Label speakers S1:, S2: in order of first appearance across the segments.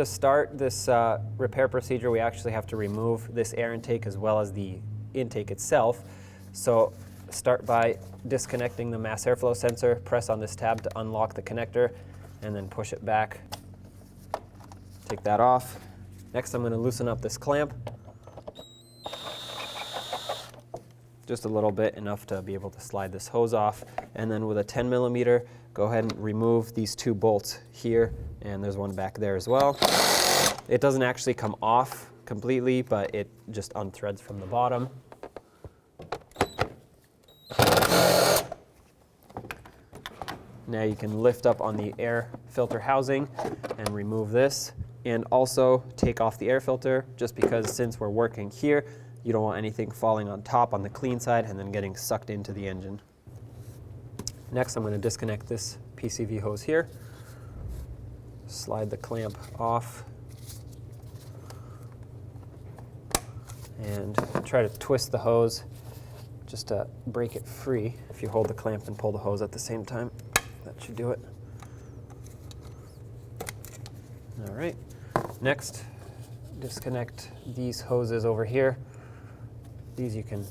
S1: to start this repair procedure, we actually have to remove this air intake as well as the intake itself. So start by disconnecting the mass airflow sensor, press on this tab to unlock the connector, and then push it back. Take that off. Next, I'm going to loosen up this clamp. Just a little bit, enough to be able to slide this hose off. And then with a 10 millimeter, go ahead and remove these two bolts here, and there's one back there as well. It doesn't actually come off completely, but it just unthreads from the bottom. Now you can lift up on the air filter housing and remove this, and also take off the air filter, just because since we're working here, you don't want anything falling on top on the clean side and then getting sucked into the engine. Next, I'm going to disconnect this PCV hose here. Slide the clamp off. And try to twist the hose just to break it free. If you hold the clamp and pull the hose at the same time, that should do it. All right. Next, disconnect these hoses over here. These you can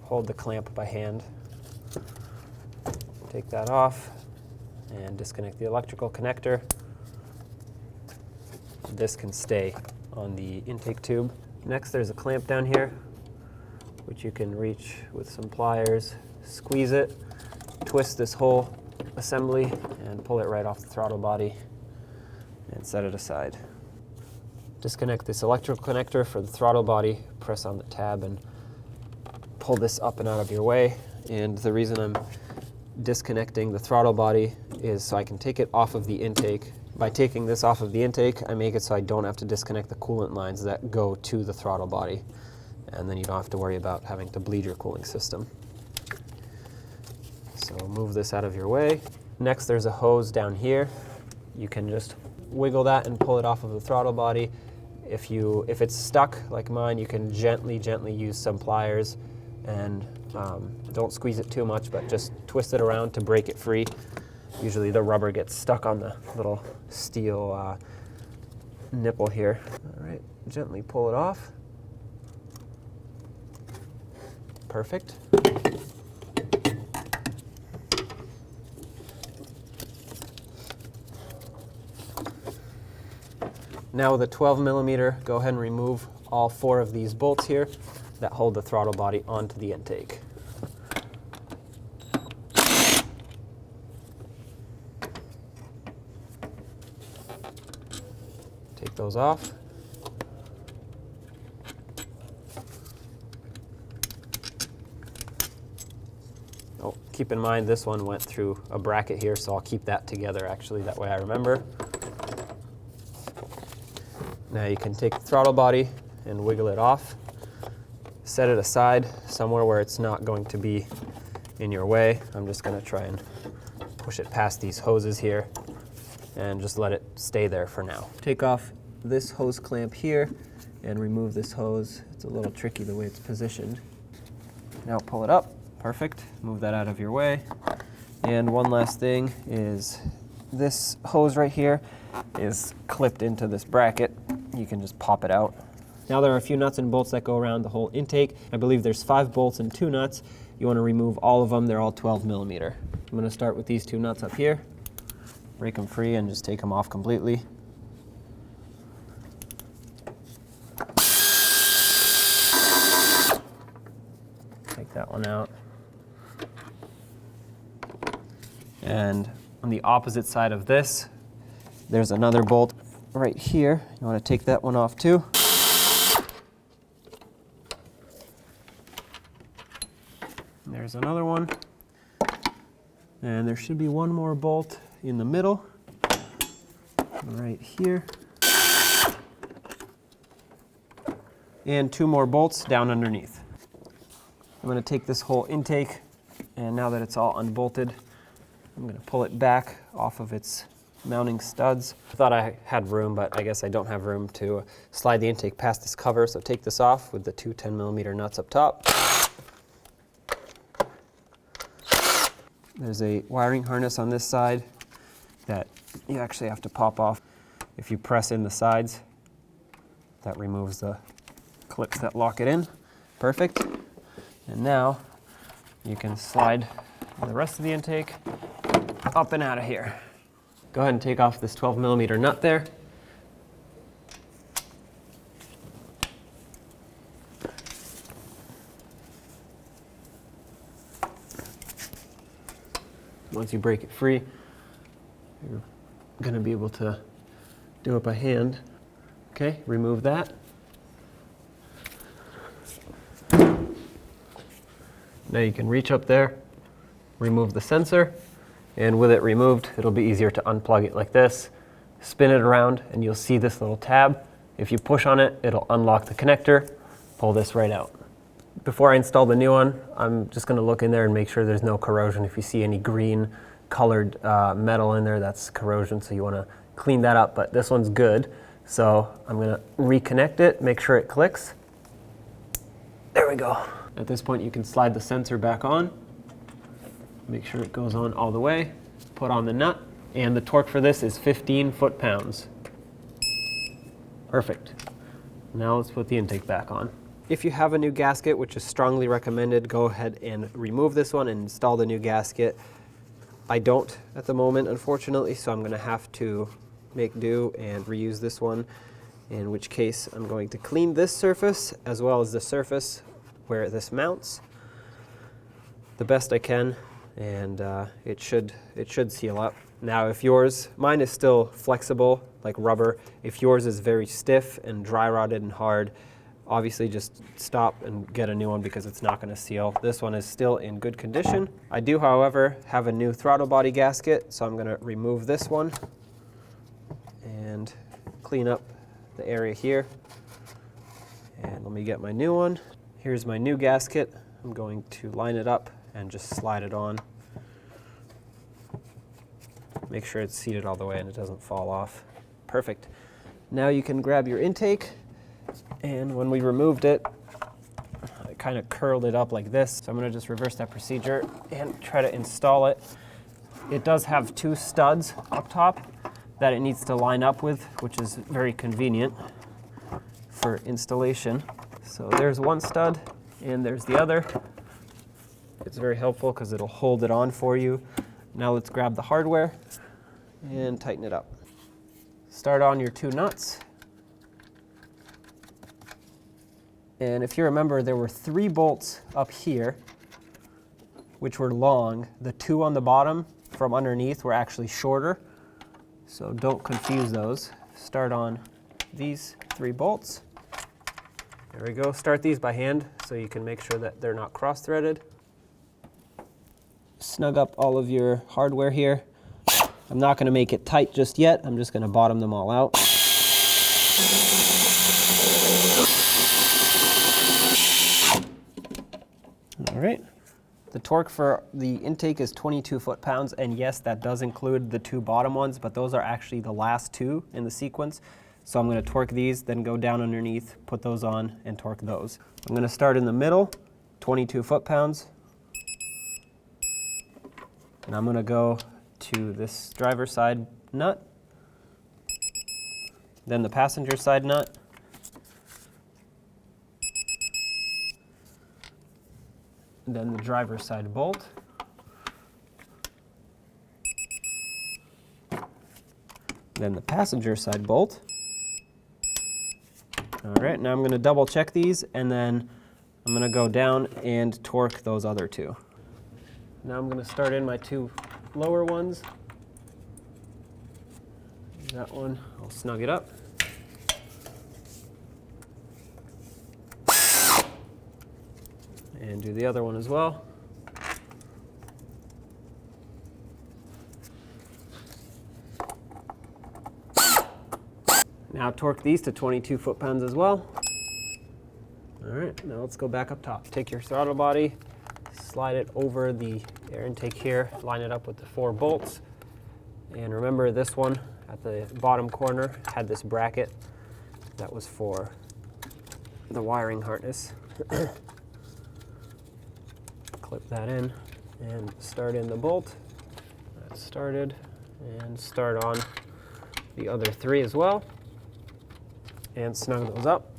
S1: hold the clamp by hand. Take that off and disconnect the electrical connector. This can stay on the intake tube. Next, there's a clamp down here, which you can reach with some pliers, squeeze it, twist this whole assembly, and pull it right off the throttle body and set it aside. Disconnect this electrical connector for the throttle body, press on the tab and pull this up and out of your way. And the reason I'm disconnecting the throttle body is so I can take it off of the intake. By taking this off of the intake, I make it so I don't have to disconnect the coolant lines that go to the throttle body. And then you don't have to worry about having to bleed your cooling system. So move this out of your way. Next, there's a hose down here. You can just wiggle that and pull it off of the throttle body. If it's stuck like mine, you can gently use some pliers and don't squeeze it too much, but just twist it around to break it free. Usually the rubber gets stuck on the little steel nipple here. All right, gently pull it off. Perfect. Now with a 12 millimeter, go ahead and remove all 4 of these bolts here that hold the throttle body onto the intake. Take those off. Oh, keep in mind this one went through a bracket here, so I'll keep that together actually, that way I remember. Now you can take the throttle body and wiggle it off. Set it aside somewhere where it's not going to be in your way. I'm just going to try and push it past these hoses here and just let it stay there for now. Take off this hose clamp here and remove this hose. It's a little tricky the way it's positioned. Now pull it up. Perfect. Move that out of your way. And one last thing is this hose right here is clipped into this bracket. You can just pop it out. Now there are a few nuts and bolts that go around the whole intake. I believe there's 5 bolts and 2 nuts. You want to remove all of them. They're all 12 millimeter. I'm going to start with these 2 nuts up here. Break them free and just take them off completely. Take that one out. And on the opposite side of this, there's another bolt right here. You want to take that one off too. There's another one. And there should be one more bolt in the middle, right here. And 2 more bolts down underneath. I'm going to take this whole intake, and now that it's all unbolted, I'm going to pull it back off of its mounting studs. I thought I had room, but I guess I don't have room to slide the intake past this cover, so take this off with the 2 10 millimeter nuts up top. There's a wiring harness on this side that you actually have to pop off. If you press in the sides, that removes the clips that lock it in. Perfect. And now you can slide the rest of the intake up and out of here. Go ahead and take off this 12mm nut there. Once you break it free, you're going to be able to do it by hand. Okay, remove that. Now you can reach up there, remove the sensor, and with it removed, it'll be easier to unplug it like this. Spin it around and you'll see this little tab. If you push on it, it'll unlock the connector, pull this right out. Before I install the new one, I'm just going to look in there and make sure there's no corrosion. If you see any green colored metal in there, that's corrosion, so you want to clean that up, but this one's good. So I'm going to reconnect it, make sure it clicks. There we go. At this point you can slide the sensor back on, make sure it goes on all the way, put on the nut, and the torque for this is 15 foot-pounds. Perfect. Now let's put the intake back on. If you have a new gasket, which is strongly recommended, go ahead and remove this one and install the new gasket. I don't at the moment, unfortunately, so I'm going to have to make do and reuse this one, in which case I'm going to clean this surface as well as the surface where this mounts the best I can, and it should seal up. Now if yours, mine is still flexible like rubber, if yours is very stiff and dry rotted and hard, obviously just stop and get a new one because it's not going to seal. This one is still in good condition. I do, however, have a new throttle body gasket, so I'm going to remove this one and clean up the area here. And let me get my new one. Here's my new gasket. I'm going to line it up and just slide it on. Make sure it's seated all the way and it doesn't fall off. Perfect. Now you can grab your intake. And when we removed it, I kind of curled it up like this. So I'm going to just reverse that procedure and try to install it. It does have two studs up top that it needs to line up with, which is very convenient for installation. So there's one stud and there's the other. It's very helpful because it'll hold it on for you. Now let's grab the hardware and tighten it up. Start on your two nuts. And if you remember, there were 3 bolts up here, which were long. The 2 on the bottom from underneath were actually shorter, so don't confuse those. Start on these 3 bolts. There we go. Start these by hand so you can make sure that they're not cross-threaded. Snug up all of your hardware here. I'm not going to make it tight just yet. I'm just going to bottom them all out. All right. The torque for the intake is 22 foot-pounds, and yes, that does include the 2 bottom ones, but those are actually the last 2 in the sequence. So I'm going to torque these, then go down underneath, put those on, and torque those. I'm going to start in the middle, 22 foot-pounds. And I'm going to go to this driver's side nut, then the passenger side nut, then the driver's side bolt, then the passenger side bolt. All right, now I'm going to double check these, and then I'm going to go down and torque those other 2. Now I'm going to start in my 2 lower ones. That one, I'll snug it up. And do the other one as well. Now torque these to 22 foot-pounds as well. All right, now let's go back up top. Take your throttle body, slide it over the air intake here, line it up with the 4 bolts. And remember, this one at the bottom corner had this bracket that was for the wiring harness. Clip that in and start in the bolt. That's started, and start on the other 3 as well, and snug those up.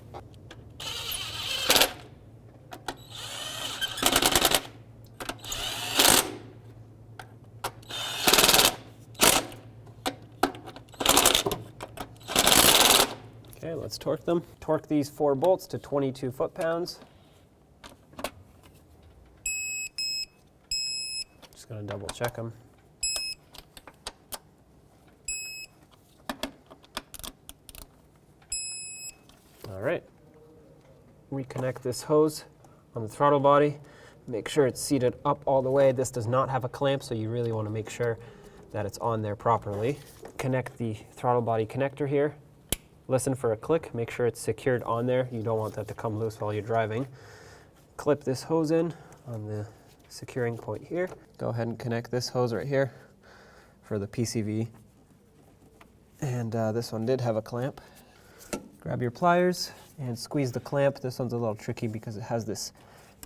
S1: Okay, let's torque them. Torque these 4 bolts to 22 foot-pounds. Just gonna double check them. All right. Reconnect this hose on the throttle body. Make sure it's seated up all the way. This does not have a clamp, so you really want to make sure that it's on there properly. Connect the throttle body connector here. Listen for a click. Make sure it's secured on there. You don't want that to come loose while you're driving. Clip this hose in on the securing point here. Go ahead and connect this hose right here for the PCV. And this one did have a clamp. Grab your pliers and squeeze the clamp. This one's a little tricky because it has this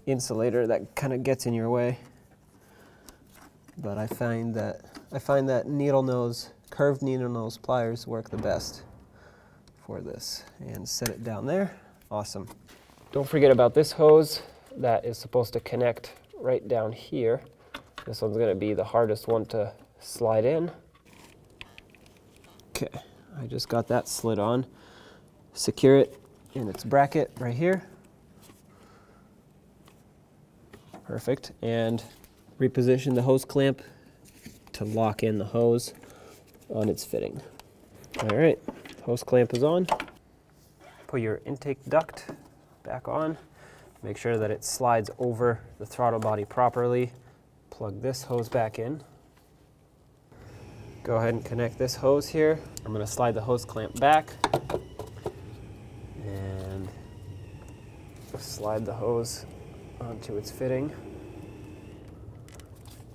S1: insulator that kind of gets in your way. But I find that needle nose, curved needle nose pliers work the best for this. And set it down there. Awesome. Don't forget about this hose that is supposed to connect right down here. This one's going to be the hardest one to slide in. Okay, I just got that slid on. Secure it in its bracket right here. Perfect. And reposition the hose clamp to lock in the hose on its fitting. All right, hose clamp is on. Put your intake duct back on. Make sure that it slides over the throttle body properly. Plug this hose back in. Go ahead and connect this hose here. I'm going to slide the hose clamp back and slide the hose onto its fitting.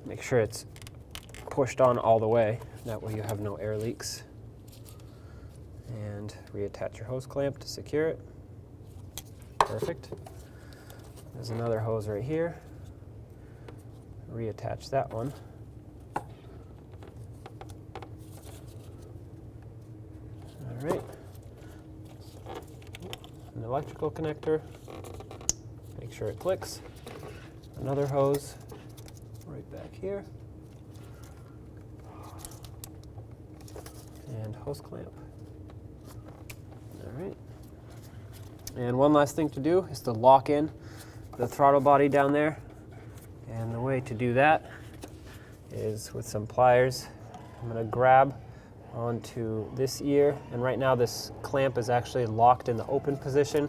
S1: Make sure it's pushed on all the way. That way you have no air leaks. And reattach your hose clamp to secure it. Perfect. There's another hose right here. Reattach that one. All right. An electrical connector. Make sure it clicks. Another hose right back here. And hose clamp. All right. And one last thing to do is to lock in the throttle body down there. And the way to do that is with some pliers. I'm going to grab onto this ear, and right now this clamp is actually locked in the open position,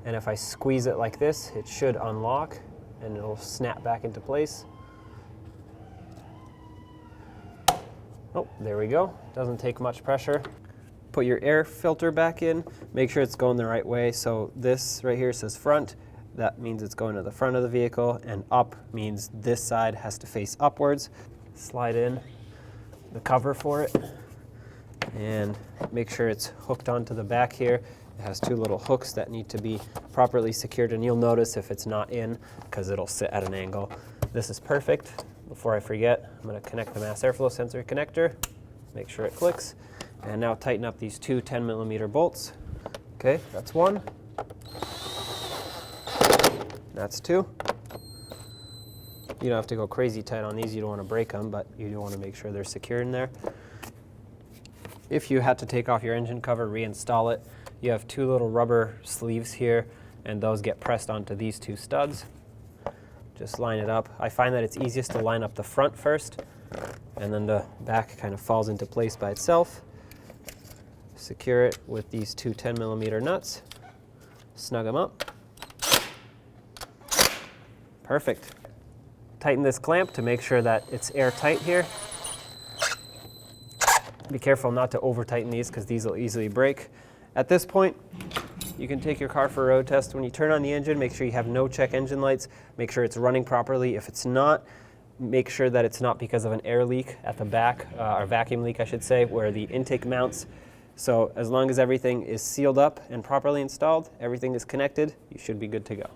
S1: and if I squeeze it like this, it should unlock and it'll snap back into place. Oh, there we go. Doesn't take much pressure. Put your air filter back in. Make sure it's going the right way. So this right here says front. That means it's going to the front of the vehicle, and up means this side has to face upwards. Slide in the cover for it and make sure it's hooked onto the back here. It has 2 little hooks that need to be properly secured, and you'll notice if it's not in because it'll sit at an angle. This is perfect. Before I forget, I'm going to connect the mass airflow sensor connector. Make sure it clicks. And now tighten up these 2 10mm bolts. Okay, that's 1. That's 2. You don't have to go crazy tight on these. You don't want to break them, but you do want to make sure they're secure in there. If you had to take off your engine cover, reinstall it, you have 2 little rubber sleeves here, and those get pressed onto these 2 studs. Just line it up. I find that it's easiest to line up the front first, and then the back kind of falls into place by itself. Secure it with these 2 10mm nuts. Snug them up. Perfect. Tighten this clamp to make sure that it's airtight here. Be careful not to over tighten these because these will easily break. At this point, you can take your car for a road test. When you turn on the engine, make sure you have no check engine lights. Make sure it's running properly. If it's not, make sure that it's not because of an air leak at the back, or vacuum leak I should say, where the intake mounts. So as long as everything is sealed up and properly installed, everything is connected, you should be good to go.